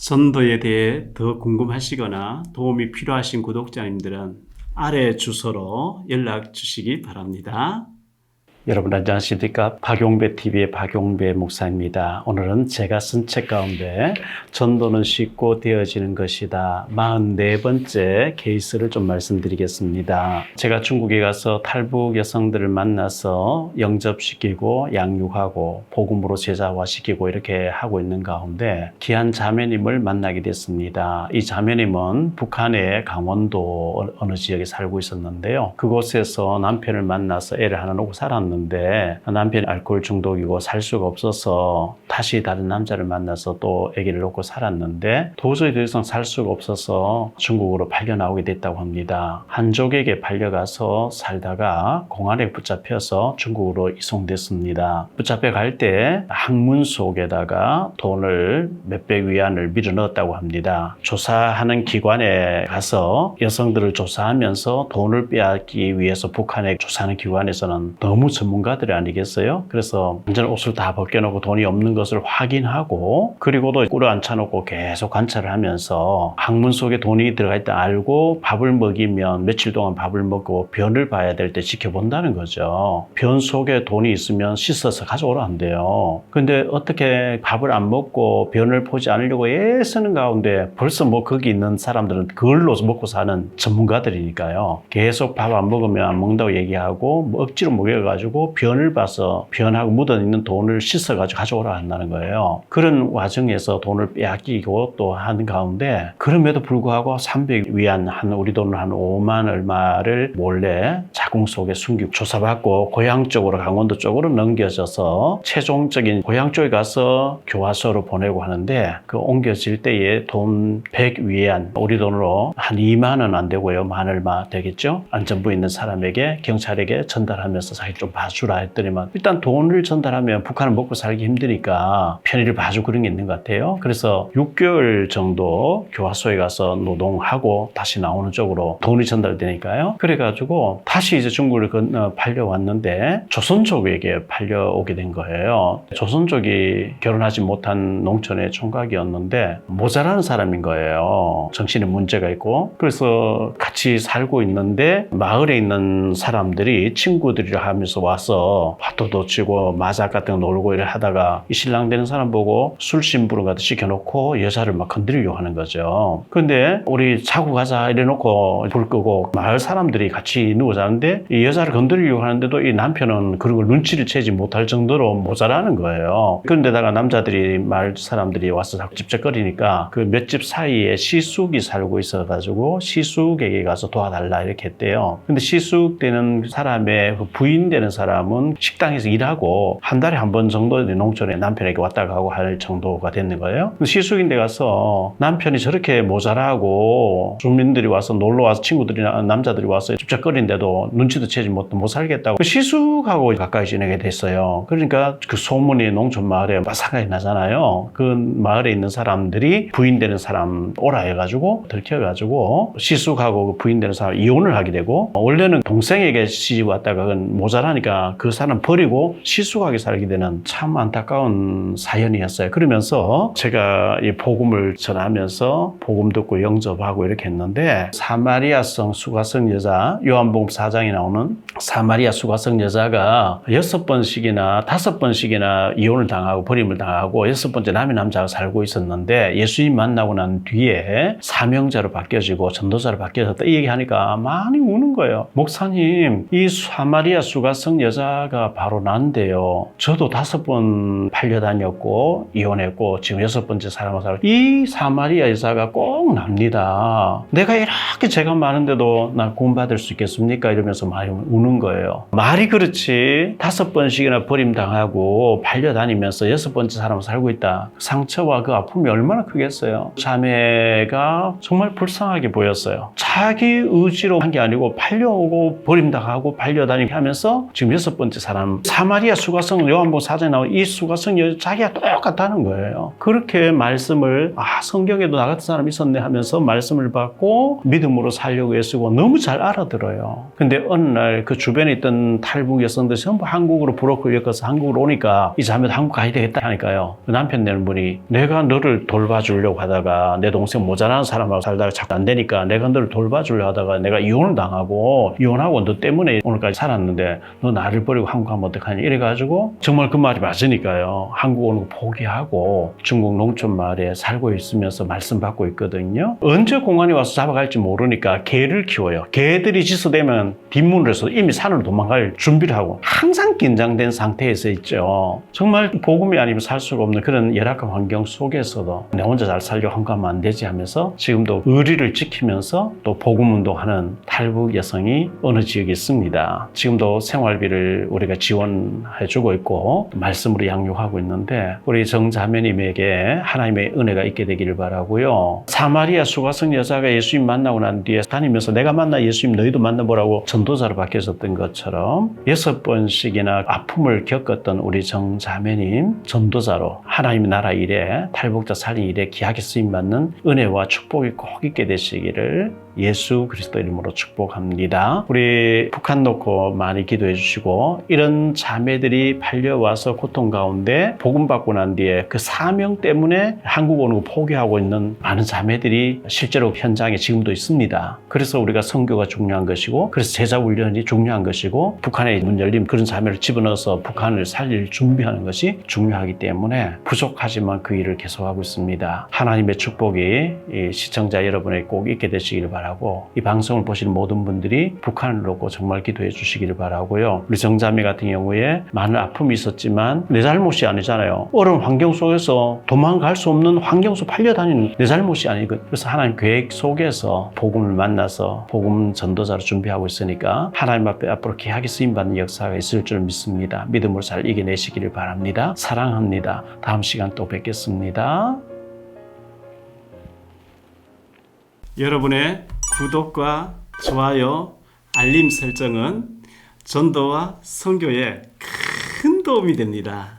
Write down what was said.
전도에 대해 더 궁금하시거나 도움이 필요하신 구독자님들은 아래 주소로 연락 주시기 바랍니다. 여러분 안녕하십니까? 박용배 TV의 박용배 목사입니다. 오늘은 제가 쓴 책 가운데 전도는 쉽고 되어지는 것이다 44번째 케이스를 좀 말씀드리겠습니다. 제가 중국에 가서 탈북 여성들을 만나서 영접시키고 양육하고 복음으로 제자화시키고 이렇게 하고 있는 가운데 귀한 자매님을 만나게 됐습니다. 이 자매님은 북한의 강원도 어느 지역에 살고 있었는데요. 그곳에서 남편을 만나서 애를 하나 놓고 살았는데 남편이 알코올 중독이고 살 수가 없어서 다시 다른 남자를 만나서 또 아기를 놓고 살았는데 도저히 더 이상 살 수가 없어서 중국으로 팔려 나오게 됐다고 합니다. 한족에게 팔려가서 살다가 공안에 붙잡혀서 중국으로 이송됐습니다. 붙잡혀 갈 때 항문 속에다가 돈을 몇백 위안을 밀어 넣었다고 합니다. 조사하는 기관에 가서 여성들을 조사하면서 돈을 빼앗기 위해서 북한에 조사하는 기관에서는 너무 전문가들이 아니겠어요? 그래서 완전 옷을 다 벗겨놓고 돈이 없는 것을 확인하고 그리고도 꿀을 앉혀놓고 계속 관찰을 하면서 항문 속에 돈이 들어가 있다 알고 밥을 먹이면 며칠 동안 밥을 먹고 변을 봐야 될 때 지켜본다는 거죠. 변 속에 돈이 있으면 씻어서 가져오라 한대요. 근데 어떻게 밥을 안 먹고 변을 보지 않으려고 애쓰는 가운데 벌써 뭐 거기 있는 사람들은 그걸로 먹고 사는 전문가들이니까요. 계속 밥 안 먹으면 안 먹는다고 얘기하고 뭐 억지로 먹여가지고 변을 봐서 변하고 묻어있는 돈을 씻어가지고 가져오라 한다는 거예요. 그런 와중에서 돈을 빼앗기고 또 하는 가운데 그럼에도 불구하고 300위안 한 우리 돈으로 한 5만 얼마를 몰래 자궁 속에 숨기고 조사받고 고향 쪽으로 강원도 쪽으로 넘겨져서 최종적인 고향 쪽에 가서 교화소로 보내고 하는데 그 옮겨질 때에 돈 100위안 우리 돈으로 한 2만 원 안 되고요. 만 얼마 되겠죠? 안전부 있는 사람에게 경찰에게 전달하면서 자기 좀 봐주라 했더니만 일단 돈을 전달하면 북한은 먹고 살기 힘드니까 편의를 봐주고 그런 게 있는 것 같아요. 그래서 6개월 정도 교화소에 가서 노동하고 다시 나오는 쪽으로 돈이 전달되니까요. 그래가지고 다시 이제 중국을 건너 팔려왔는데 조선족에게 팔려오게 된 거예요. 조선족이 결혼하지 못한 농촌의 총각이었는데 모자라는 사람인 거예요. 정신에 문제가 있고 그래서 같이 살고 있는데 마을에 있는 사람들이 친구들이라 하면서 와서 화투도 치고 마작 같은 거 놀고 이래 하다가 이 신랑 되는 사람 보고 술 심부름 같이 시켜놓고 여자를 막 건드리려고 하는 거죠. 근데 우리 자고 가자 이래 놓고 불 끄고 마을 사람들이 같이 누워 자는데 이 여자를 건드리려고 하는데도 이 남편은 그런 걸 눈치를 채지 못할 정도로 모자라는 거예요. 그런데다가 남자들이 마을 사람들이 와서 자꾸 찝쩍거리니까 그 몇 집 사이에 시숙이 살고 있어가지고 시숙에게 가서 도와달라 이렇게 했대요. 근데 시숙 되는 사람의 부인 되는 사람은 식당에서 일하고 한 달에 한 번 정도 농촌에 남편에게 왔다 가고 할 정도가 됐는 거예요. 시숙인데 가서 남편이 저렇게 모자라고 주민들이 와서 놀러 와서 친구들이나 남자들이 와서 찝쩍거리는데도 눈치도 채지 못 살겠다고 그 시숙하고 가까이 지내게 됐어요. 그러니까 그 소문이 농촌 마을에 마상하게 나잖아요. 그 마을에 있는 사람들이 부인 되는 사람 오라 해가지고 들켜가지고 시숙하고 부인 되는 사람 이혼을 하게 되고 원래는 동생에게 시집 왔다가 모자라니까 그 사람 버리고 시숙하게 살게 되는 참 안타까운 사연이었어요. 그러면서 제가 이 복음을 전하면서 복음 듣고 영접하고 이렇게 했는데 사마리아성 수가성 여자 요한복음 4장에 나오는 사마리아 수가성 여자가 6번씩이나 5번씩이나 이혼을 당하고 버림을 당하고 6번째 남의 남자가 살고 있었는데 예수님 만나고 난 뒤에 사명자로 바뀌어지고 전도자로 바뀌어졌다 이 얘기하니까 많이 우는 거예요. 목사님 이 사마리아 수가성 여자가 바로 난데요. 저도 5번 팔려다녔고 이혼했고 지금 6번째 사람을 살고 이 사마리아 여자가 꼭 납니다. 내가 이렇게 죄가 많은데도 나 구원받을 수 있겠습니까? 이러면서 많이 우는 거예요. 말이 그렇지 5번씩이나 버림당하고 팔려다니면서 6번째 사람을 살고 있다. 상처와 그 아픔이 얼마나 크겠어요. 자매가 정말 불쌍하게 보였어요. 자기 의지로 한 게 아니고 팔려오고 버림당하고 팔려다니게 하면서 지금 지금 6번째 사람, 사마리아 수가성, 요한복음 4장에 나온 이 수가성 여자 자기가 똑같다는 거예요. 그렇게 말씀을 성경에도 나 같은 사람이 있었네 하면서 말씀을 받고 믿음으로 살려고 애쓰고 너무 잘 알아들어요. 근데 어느 날 그 주변에 있던 탈북 여성들이 전부 한국으로 브로커를 엮어서 한국으로 오니까 이 자매도 한국 가야 되겠다 하니까요. 그 남편 되는 분이 내가 너를 돌봐주려고 하다가 내 동생 모자라는 사람하고 살다가 자꾸 안 되니까 내가 너를 돌봐주려고 하다가 내가 이혼을 당하고 이혼하고 너 때문에 오늘까지 살았는데 너 나를 버리고 한국 가면 어떡하냐 이래가지고 정말 그 말이 맞으니까요. 한국 오는 거 포기하고 중국 농촌 마을에 살고 있으면서 말씀 받고 있거든요. 언제 공안이 와서 잡아갈지 모르니까 개를 키워요. 개들이 짖어대면 뒷문으로 해서 이미 산으로 도망갈 준비를 하고 항상 긴장된 상태에서 있죠. 정말 복음이 아니면 살 수가 없는 그런 열악한 환경 속에서도 내 혼자 잘 살려고 한국 가면 안 되지 하면서 지금도 의리를 지키면서 또 복음 운동하는 탈북 여성이 어느 지역에 있습니다. 지금도 생활비를 우리가 지원해주고 있고 말씀으로 양육하고 있는데 우리 정자매님에게 하나님의 은혜가 있게 되기를 바라고요. 사마리아 수가성 여자가 예수님 만나고 난 뒤에 다니면서 내가 만나 예수님 너희도 만나보라고 전도자로 바뀌었던 것처럼 6번씩이나 아픔을 겪었던 우리 정자매님 전도자로 하나님의 나라 일에 탈북자 살린 일에 귀하게 쓰임받는 은혜와 축복이 꼭 있게 되시기를 예수 그리스도 이름으로 축복합니다. 우리 북한 놓고 많이 기도해 주시고 이런 자매들이 팔려와서 고통 가운데 복음 받고 난 뒤에 그 사명 때문에 한국 오는 거 포기하고 있는 많은 자매들이 실제로 현장에 지금도 있습니다. 그래서 우리가 선교가 중요한 것이고 그래서 제자 훈련이 중요한 것이고 북한에 문 열린 그런 자매를 집어넣어서 북한을 살릴 준비하는 것이 중요하기 때문에 부족하지만 그 일을 계속하고 있습니다. 하나님의 축복이 이 시청자 여러분에게 꼭 있게 되시기를 바랍니다. 이 방송을 보시는 모든 분들이 북한을 놓고 정말 기도해 주시기를 바라고요. 우리 정자매 같은 경우에 많은 아픔이 있었지만 내 잘못이 아니잖아요. 어려운 환경 속에서 도망갈 수 없는 환경 속 팔려다니는 내 잘못이 아니거든요. 그래서 하나님 계획 속에서 복음을 만나서 복음 전도자로 준비하고 있으니까 하나님 앞에 앞으로 귀하게 쓰임받는 역사가 있을 줄 믿습니다. 믿음으로 잘 이겨내시기를 바랍니다. 사랑합니다. 다음 시간 또 뵙겠습니다. 여러분의 구독과 좋아요, 알림 설정은 전도와 선교에 큰 도움이 됩니다.